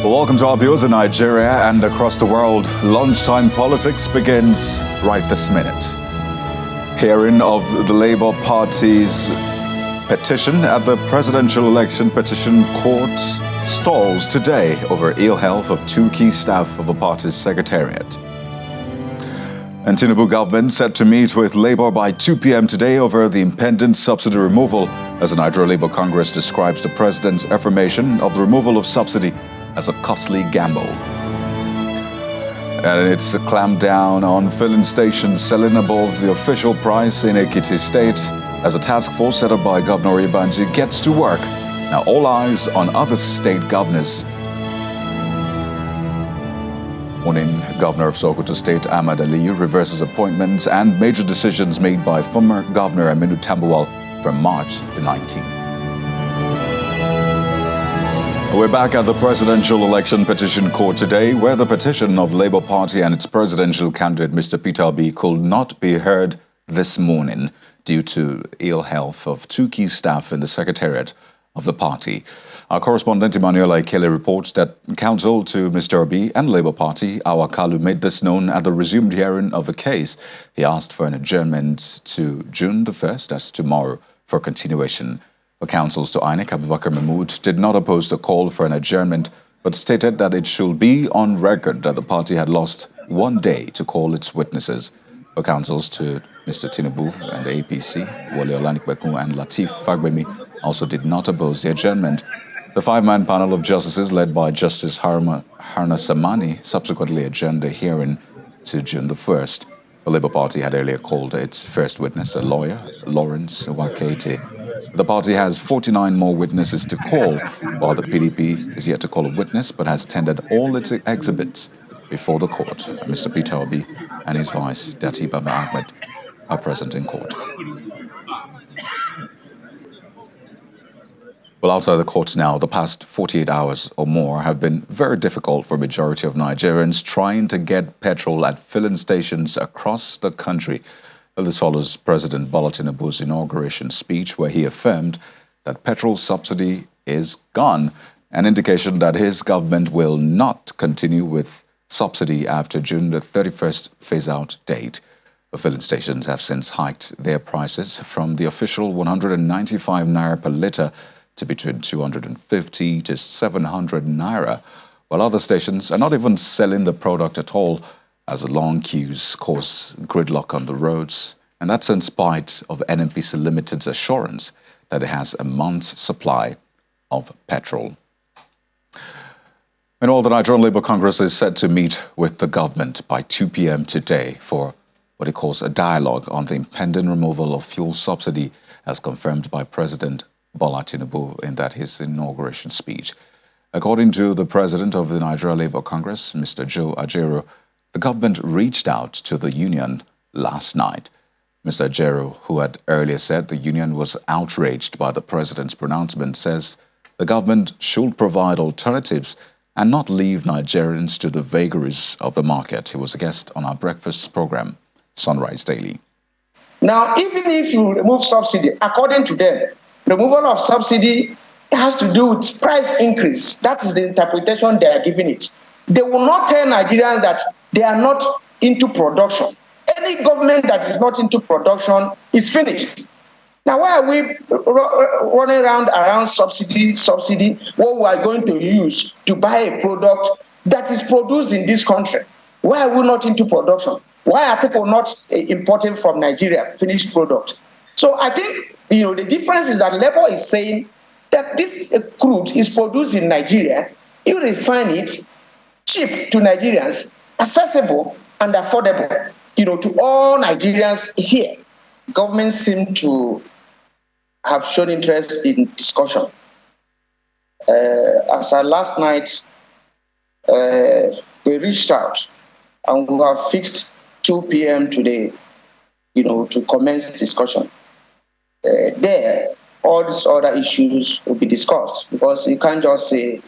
Well, welcome to our viewers in Nigeria and across the world. Lunchtime politics begins right this minute. Hearing of the Labour Party's petition at the presidential election petition court stalls today over ill health of two key staff of the party's secretariat. And Tinubu government set to meet with Labour by 2 p.m. today over the impending subsidy removal, as the Nigeria Labour Congress describes the president's affirmation of the removal of subsidy as a costly gamble. And it's a clampdown on filling stations selling above the official price in Ekiti State as a task force set up by Governor Ibanji gets to work. Now all eyes on other state governors. Morning, Governor of Sokoto State Ahmad Aliyu reverses appointments and major decisions made by former Governor Aminu Tambuwal from March the 19th. We're back at the presidential election petition court today, where the petition of Labour Party and its presidential candidate, Mr. Peter Obi, could not be heard this morning due to ill health of two key staff in the secretariat of the party. Our correspondent Emmanuel Aikele reports that counsel to Mr. Obi and Labour Party, Awakalu, made this known at the resumed hearing of the case. He asked for an adjournment to June the 1st, that's tomorrow, for continuation. The counsels to INEC, Abubakar Mahmood, did not oppose the call for an adjournment, but stated that it should be on record that the party had lost 1 day to call its witnesses. The counsels to Mr. Tinubu and the APC, Wole Olanikbeku and Lateef Fagbemi, also did not oppose the adjournment. The five-man panel of justices led by Justice Haruna Samani subsequently adjourned the hearing to June the 1st. The Labour Party had earlier called its first witness, a lawyer, Lawrence Wakete. The party has 49 more witnesses to call, while the PDP is yet to call a witness but has tendered all its exhibits before the court. Mr. Peter Obi and his vice, Dati Baba Ahmed, are present in court. Well, outside the courts now, the past 48 hours or more have been very difficult for a majority of Nigerians trying to get petrol at filling stations across the country. Well, this follows President Bola Tinubu's inauguration speech, where he affirmed that petrol subsidy is gone, an indication that his government will not continue with subsidy after June the 31st phase-out date. The filling stations have since hiked their prices from the official 195 naira per litre to between 250 to 700 naira, while other stations are not even selling the product at all, as the long queues cause gridlock on the roads, and that's in spite of NNPC Limited's assurance that it has a month's supply of petrol. Meanwhile, the Nigerian Labour Congress is set to meet with the government by 2 p.m. today for what it calls a dialogue on the impending removal of fuel subsidy, as confirmed by President Bola Tinubu in his inauguration speech. According to the president of the Nigeria Labour Congress, Mr. Joe Ajero, the government reached out to the union last night. Mr. Ajero, who had earlier said the union was outraged by the president's pronouncement, says the government should provide alternatives and not leave Nigerians to the vagaries of the market. He was a guest on our breakfast program, Sunrise Daily. Now, even if you remove subsidy, according to them, removal of subsidy has to do with price increase. That is the interpretation they are giving it. They will not tell Nigerians that they are not into production. Any government that is not into production is finished. Now, why are we running around subsidy, what we are going to use to buy a product that is produced in this country? Why are we not into production? Why are people not importing from Nigeria finished product? So I think, the difference is that Labour is saying that this crude is produced in Nigeria. You refine it cheap to Nigerians, accessible and affordable, to all Nigerians here. Government seem to have shown interest in discussion. As of last night, they reached out and we have fixed 2 p.m. today, to commence discussion. There, all these other issues will be discussed, because you can't just say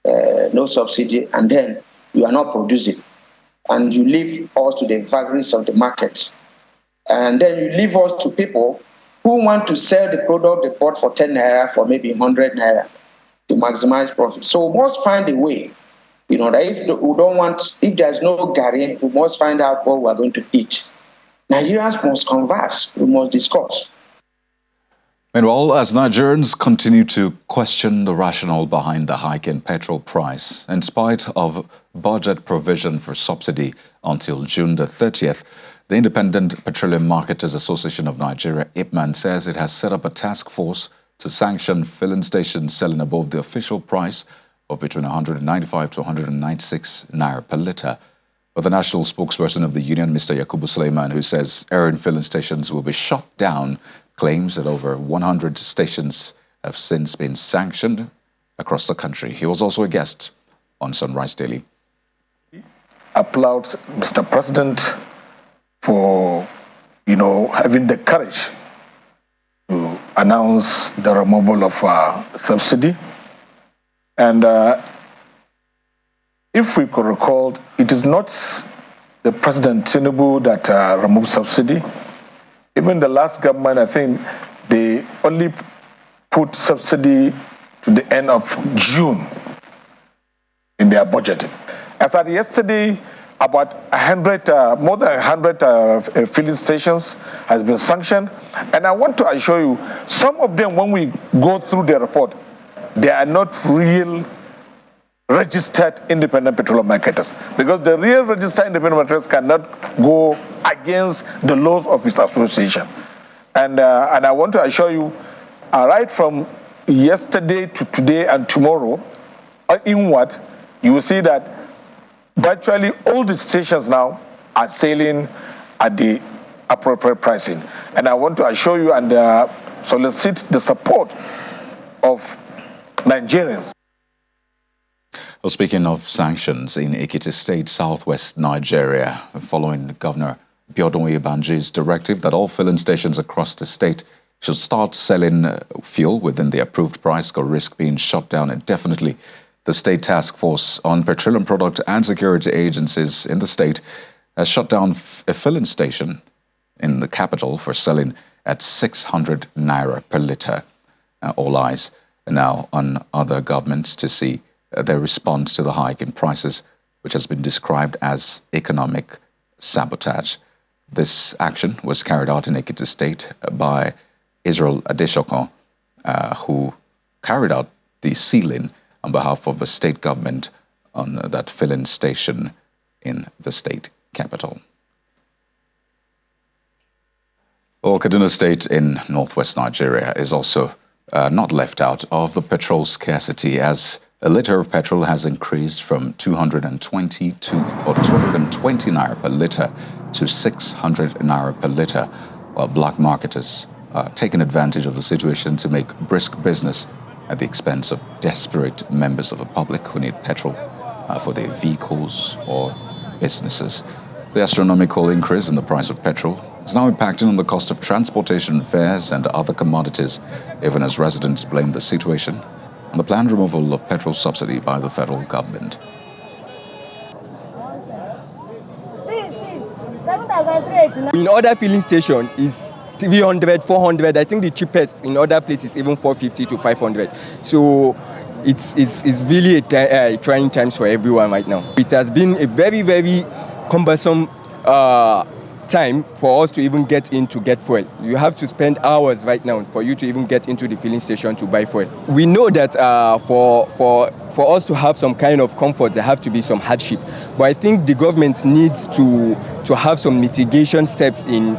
no subsidy and then you are not producing, and you leave us to the vagaries of the market, and then you leave us to people who want to sell the product they bought for 10 naira for maybe 100 naira to maximize profit. So we must find a way that if there's no Gary, we must find out what we're going to eat. Nigerians must converse, we must discuss. Meanwhile, as Nigerians continue to question the rationale behind the hike in petrol price, in spite of budget provision for subsidy until June the 30th, the Independent Petroleum Marketers Association of Nigeria, IPMAN, says it has set up a task force to sanction filling stations selling above the official price of between 195 to 196 naira per litre. But the national spokesperson of the union, Mr. Yakubu Suleiman, who says errand filling stations will be shut down, claims that over 100 stations have since been sanctioned across the country. He was also a guest on Sunrise Daily. Applaud Mr. President for, having the courage to announce the removal of subsidy. And if we could recall, it is not the President Tinubu that removed subsidy. Even the last government, I think, they only put subsidy to the end of June in their budget. As at yesterday, about more than 100 filling stations has been sanctioned. And I want to assure you, some of them, when we go through the report, they are not real registered independent petroleum marketers, because the real registered independent marketers cannot go against the laws of its association. And I want to assure you, right from yesterday to today and tomorrow, inward, you will see that virtually all the stations now are selling at the appropriate pricing. And I want to assure you and solicit the support of Nigerians. Well, speaking of sanctions, in Ekiti State, southwest Nigeria, following Governor Biodun Oyebanji's directive that all filling stations across the state should start selling fuel within the approved price or risk being shut down indefinitely, the State Task Force on Petroleum Product and Security Agencies in the state has shut down a filling station in the capital for selling at 600 naira per litre. All eyes are now on other governments to see their response to the hike in prices, which has been described as economic sabotage. This action was carried out in Ekiti State by Israel Adeshoko, who carried out the sealing on behalf of the state government on that filling station in the state capital. Well, Kaduna State in northwest Nigeria is also not left out of the petrol scarcity, as a litre of petrol has increased from 220 naira per litre to 600 naira per litre, while black marketers are taking advantage of the situation to make brisk business at the expense of desperate members of the public who need petrol for their vehicles or businesses. The astronomical increase in the price of petrol is now impacting on the cost of transportation fares and other commodities, even as residents blame the situation on the planned removal of petrol subsidy by the federal government. In other filling station is 300, 400. I think the cheapest in other places even 450 to 500. So it's really a trying times for everyone right now. It has been a very, very cumbersome time for us to even get fuel. You have to spend hours right now for you to even get into the filling station to buy fuel. We know that for us to have some kind of comfort, there have to be some hardship. But I think the government needs to have some mitigation steps in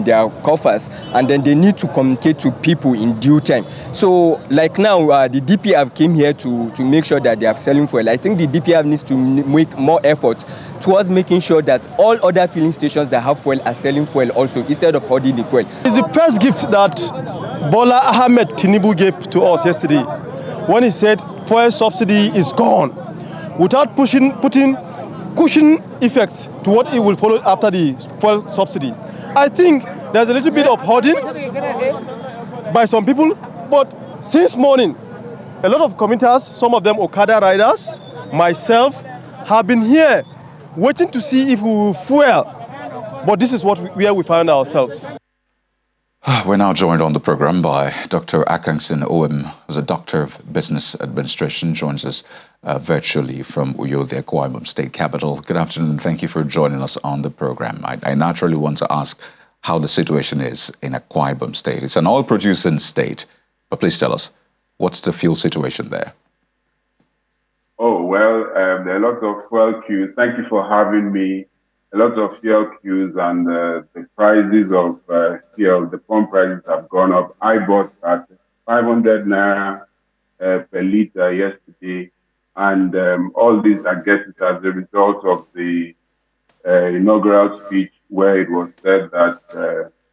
their coffers, and then they need to communicate to people in due time. So like now, the DPF came here to make sure that they are selling fuel. I think the DPF needs to make more effort towards making sure that all other filling stations that have fuel are selling fuel also, instead of hoarding the fuel. It's the first gift that Bola Ahmed Tinubu gave to us yesterday when he said fuel subsidy is gone, without putting cushion effects to what it will follow after the fuel subsidy. I think there's a little bit of hoarding by some people, but since morning, a lot of commuters, some of them Okada riders, myself, have been here waiting to see if we will fuel. But this is where we find ourselves. We're now joined on the program by Dr. Akangsin Oem, who's a doctor of business administration, joins us virtually from Uyo, the Akwa Ibom State Capital. Good afternoon. Thank you for joining us on the program. I naturally want to ask how the situation is in Akwa Ibom State. It's an oil-producing state, but please tell us, what's the fuel situation there? Oh, well, there are a lot of fuel queues. Thank you for having me. A lot of fuel queues, and the prices of fuel, the pump prices have gone up. I bought at 500 naira per liter yesterday, and all this, I guess, is as a result of the inaugural speech where it was said that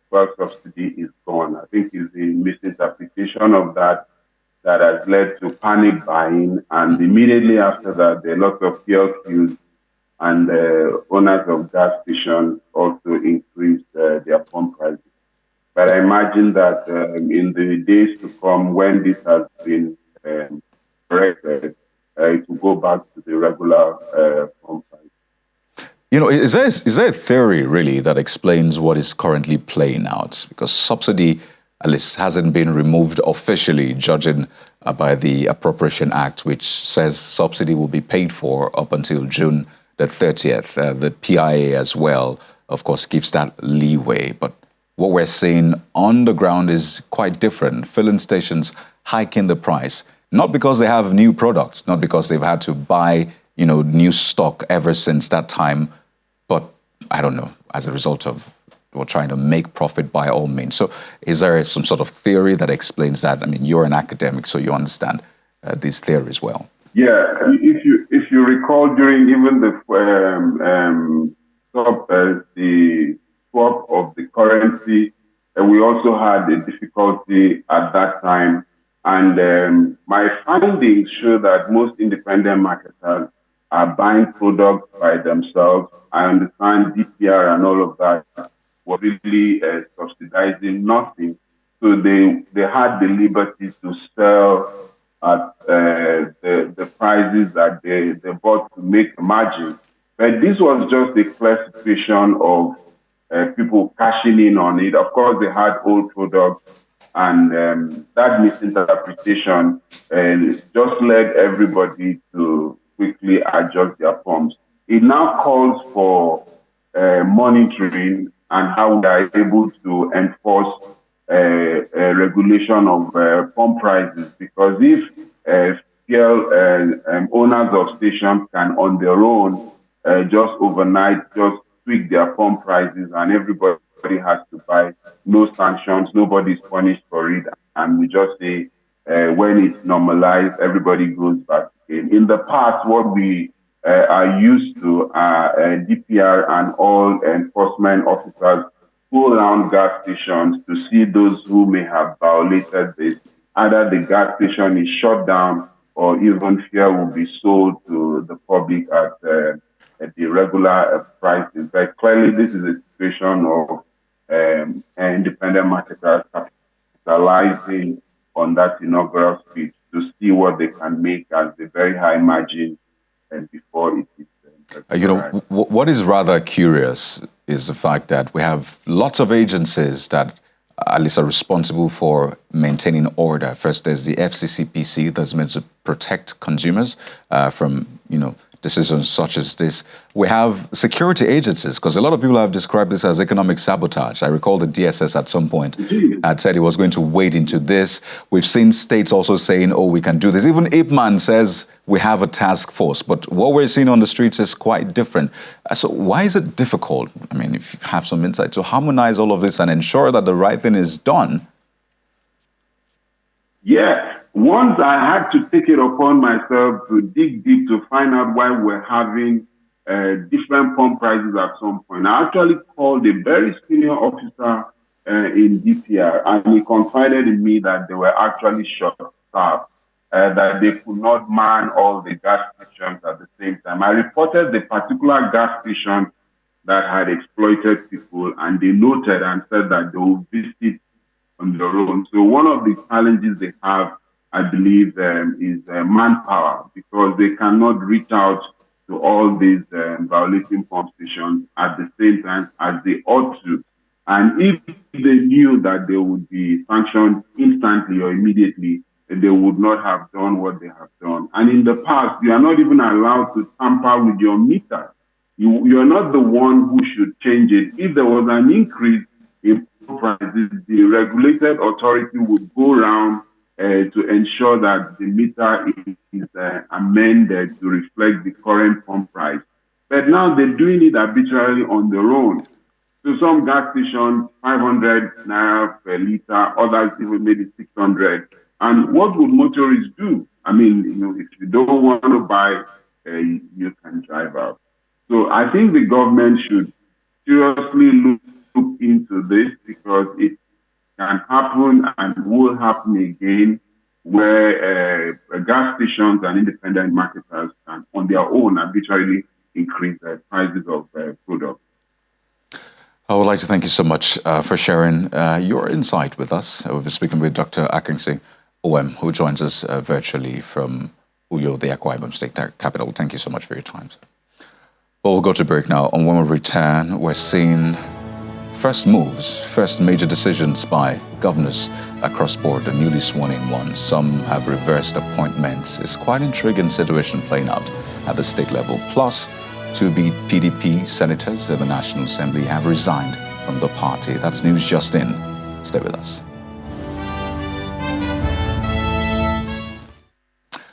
fuel subsidy is gone. I think it's the misinterpretation of that has led to panic buying, and immediately after that, there are lots of fuel queues, and owners of gas stations also increased their pump prices. But I imagine that in the days to come, when this has been corrected, it will go back to the regular pump price. You know, is there a theory really that explains what is currently playing out? Because subsidy, at least, hasn't been removed officially, judging by the Appropriation Act, which says subsidy will be paid for up until June the 30th. The PIA as well, of course, gives that leeway. But what we're seeing on the ground is quite different. Filling stations hiking the price, not because they have new products, not because they've had to buy, new stock ever since that time, but I don't know, as a result of trying to make profit by all means. So is there some sort of theory that explains that? I mean, you're an academic, so you understand these theories well. Yeah, if you recall, during even the swap of the currency, we also had a difficulty at that time. And my findings show that most independent marketers are buying products by themselves. I understand DPR and all of that were really subsidizing nothing. So they had the liberty to sell at the prices that they bought to make a margin. But this was just a clear situation of people cashing in on it. Of course, they had old products, and that misinterpretation just led everybody to quickly adjust their pumps. It now calls for monitoring and how we are able to enforce regulation of pump prices, because if fuel owners of stations can on their own just overnight just tweak their pump prices and everybody has to buy, no sanctions, nobody is punished for it, and we just say when it's normalized, everybody goes back again. In the past, what we are used to are DPR and all enforcement officers go around gas stations to see those who may have violated this. Either the gas station is shut down or even fuel will be sold to the public at the regular prices. But clearly, this is a situation of independent marketers capitalizing on that inaugural speech to see what they can make as a very high margin before it is. What is rather curious is the fact that we have lots of agencies that at least are responsible for maintaining order. First, there's the FCCPC that's meant to protect consumers from, decisions such as this. We have security agencies, because a lot of people have described this as economic sabotage. I recall the DSS at some point had said it was going to wade into this. We've seen states also saying, oh, we can do this. Even Ipman says we have a task force, but what we're seeing on the streets is quite different. So why is it difficult? I mean, if you have some insight, to harmonize all of this and ensure that the right thing is done? Yeah. Once I had to take it upon myself to dig deep to find out why we're having different pump prices at some point. I actually called a very senior officer in DPR, and he confided in me that they were actually short-staffed, that they could not man all the gas stations at the same time. I reported the particular gas station that had exploited people, and they noted and said that they will visit on their own. So one of the challenges they have, I believe, is manpower, because they cannot reach out to all these violating pump stations at the same time as they ought to. And if they knew that they would be sanctioned instantly or immediately, they would not have done what they have done. And in the past, you are not even allowed to tamper with your meter. You're not the one who should change it. If there was an increase in prices, the regulated authority would go around to ensure that the meter is amended to reflect the current pump price. But now they're doing it arbitrarily on their own. So some gas stations, 500 naira per liter, others even maybe 600. And what would motorists do? I mean, if you don't want to buy, you can drive out. So I think the government should seriously look into this, because it can happen and will happen again, where gas stations and independent marketers can, on their own, arbitrarily increase the prices of products. I would like to thank you so much for sharing your insight with us. We'll be speaking with Dr. Akingsi OM, who joins us virtually from Uyo, the Akwa Ibom State capital. Thank you so much for your time, sir. We'll go to break now, and when we return, we're seeing first moves, first major decisions by governors across board, the newly sworn-in ones. Some have reversed appointments. It's quite an intriguing situation playing out at the state level. Plus, 2 PDP senators in the National Assembly have resigned from the party. That's news just in. Stay with us.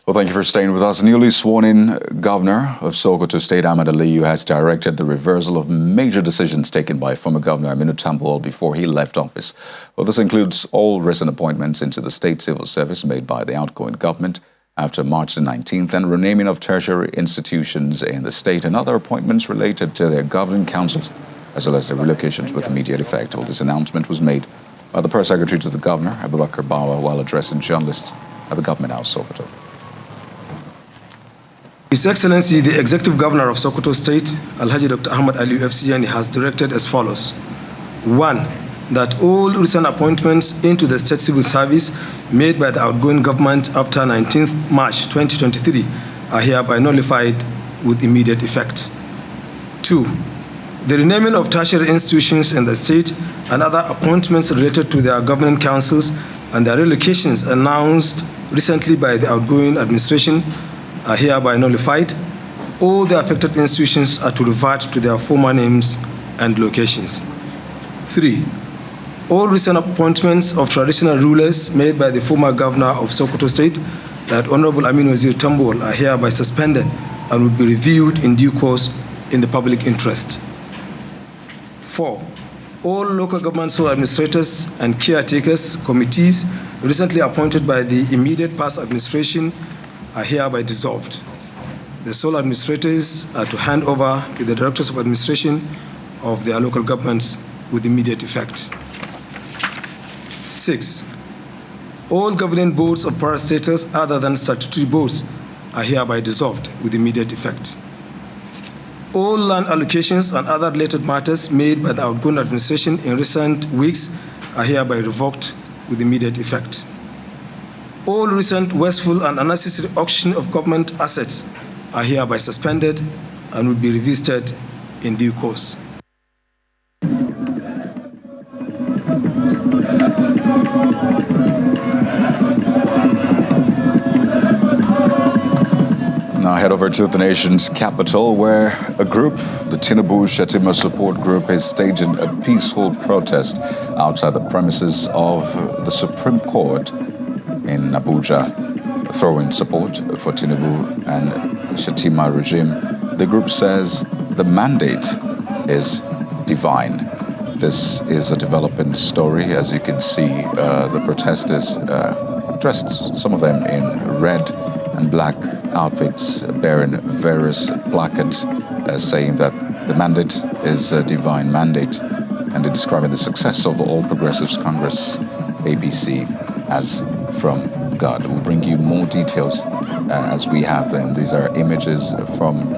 Well, thank you for staying with us. Newly sworn-in Governor of Sokoto State, Ahmed Aliyu, has directed the reversal of major decisions taken by former Governor Aminu Tambuwal before he left office. Well, this includes all recent appointments into the state civil service made by the outgoing government after March the 19th, and renaming of tertiary institutions in the state, and other appointments related to their governing councils, as well as their relocations with immediate effect. Well, this announcement was made by the press secretary to the governor, Abubakar Bawa, while addressing journalists at the Government House, Sokoto. His Excellency, the Executive Governor of Sokoto State, Alhaji Dr. Ahmed Aliyu FCN, has directed as follows. 1. That all recent appointments into the state civil service made by the outgoing government after 19th March 2023 are hereby nullified with immediate effect. 2. The renaming of tertiary institutions in the state and other appointments related to their governing councils and their relocations announced recently by the outgoing administration are hereby nullified. All the affected institutions are to revert to their former names and locations. 3. All recent appointments of traditional rulers made by the former governor of Sokoto State, that Honorable Aminu Wazir Tambuwal, are hereby suspended and will be reviewed in due course in the public interest. 4. All local government sole administrators and caretakers committees recently appointed by the immediate past administration are hereby dissolved. The sole administrators are to hand over to the directors of administration of their local governments with immediate effect. 6. All governing boards of parastatals other than statutory boards are hereby dissolved with immediate effect. All land allocations and other related matters made by the outgoing administration in recent weeks are hereby revoked with immediate effect. All recent wasteful and unnecessary auction of government assets are hereby suspended and will be revisited in due course. Now head over to the nation's capital, where a group, the Tinubu support group, is staging a peaceful protest outside the premises of the Supreme Court in Abuja, throwing support for Tinubu and Shettima regime. The group says the mandate is divine. This is a developing story. As you can see, the protesters dressed, some of them in red and black outfits, bearing various placards saying that the mandate is a divine mandate, and they're describing the success of the All Progressives Congress, ABC, as from God. We'll bring you more details as we have them. These are images from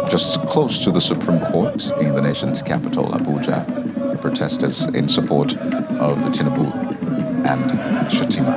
just close to the Supreme Court in the nation's capital, Abuja. The protesters in support of Tinubu and Shettima.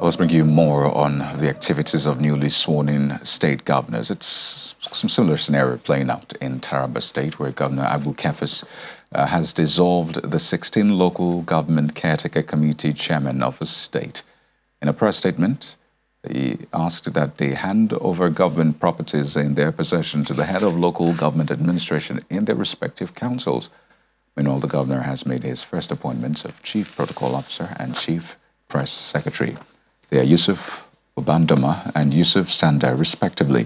Let's bring you more on the activities of newly sworn-in state governors. It's some similar scenario playing out in Taraba State, where Governor Abu Kefis has dissolved the 16 local government caretaker committee chairmen of the state. In a press statement, he asked that they hand over government properties in their possession to the head of local government administration in their respective councils. Meanwhile, the governor has made his first appointments of Chief Protocol Officer and Chief Press Secretary. They are Yusuf Obandoma and Yusuf Sanda, respectively.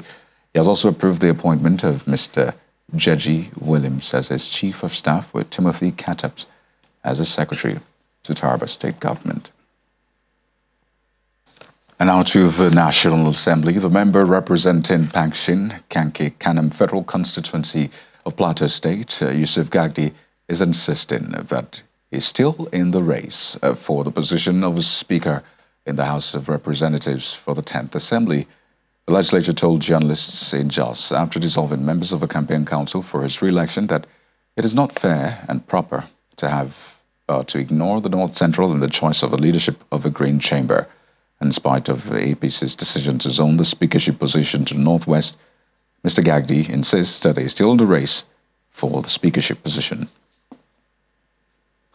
He has also approved the appointment of Mr. Jeji Williams as his Chief of Staff, with Timothy Kataps as his Secretary to Taraba State Government. And now to the National Assembly. The member representing Pangshin, Kanke, Kanam Federal Constituency of Plateau State, Yusuf Gagdi, is insisting that he's still in the race for the position of a Speaker in the House of Representatives for the 10th Assembly. The legislature told journalists in Jos, after dissolving members of the campaign council for his re-election, that it is not fair and proper to ignore the North Central in the choice of a leadership of a Green Chamber. In spite of the APC's decision to zone the speakership position to the Northwest, Mr. Gagdi insists that he's still in the race for the speakership position.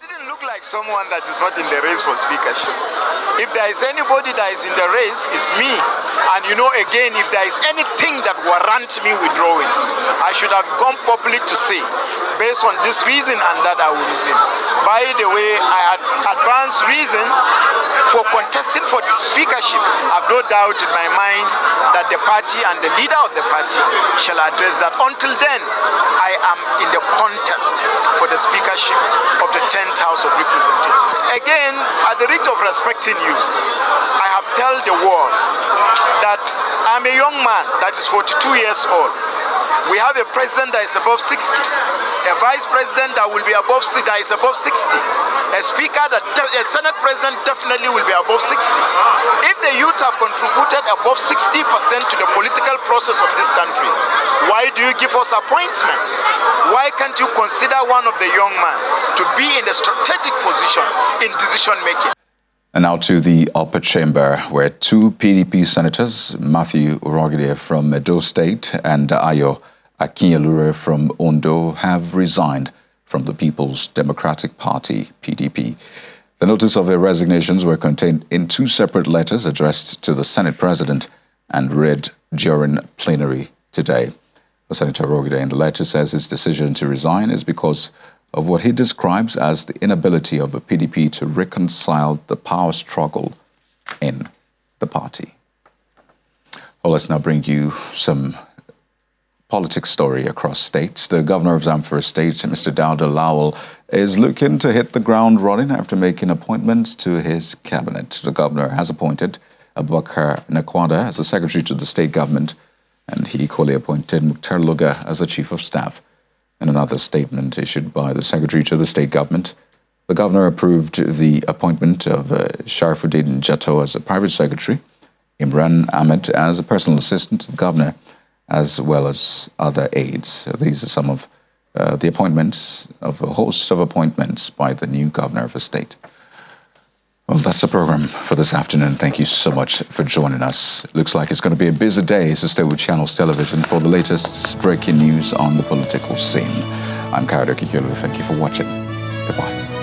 Didn't look like someone that is not in the race for speakership. If there is anybody that is in the race, it's me. And you know, again, if there is anything that warrants me withdrawing, I should have gone public to say, based on this reason and that I will resign. By the way, I had advanced reasons for contesting for the speakership. I have no doubt in my mind that the party and the leader of the party shall address that. Until then, I am in the contest for the speakership of the 10th House of Representatives. Again, at the rate of respecting you, I have told the world that I'm a young man that is 42 years old. We have a president that is above 60, a vice president that will be above 60, that is above 60, a speaker, a senate president definitely will be above 60. If the youth have contributed above 60% to the political process of this country, why do you give us appointment? Why can't you consider one of the young men to be in a strategic position in decision making? And now to the upper chamber, where two PDP senators, Matthew Urogide from Edo State and Ayo Akinyelure from Ondo, have resigned from the People's Democratic Party, PDP. The notice of their resignations were contained in two separate letters addressed to the Senate President and read during plenary today. Senator Urogide in the letter says his decision to resign is because of what he describes as the inability of the PDP to reconcile the power struggle in the party. Well, let's now bring you some politics story across states. The governor of Zamfara State, Mr. Dauda Lawal, is looking to hit the ground running after making appointments to his cabinet. The governor has appointed Abubakar Nakwada as the secretary to the state government, and he equally appointed Mukhtar Luga as the chief of staff. In another statement issued by the secretary to the state government, the governor approved the appointment of Sharifuddin Jatto as a private secretary, Imran Ahmed as a personal assistant to the governor, as well as other aides. These are some of the appointments of a host of appointments by the new governor of the state. Well, that's the program for this afternoon. Thank you so much for joining us. Looks like it's going to be a busy day, so stay with Channels Television for the latest breaking news on the political scene. I'm Kaodo Kikulu. Thank you for watching. Goodbye.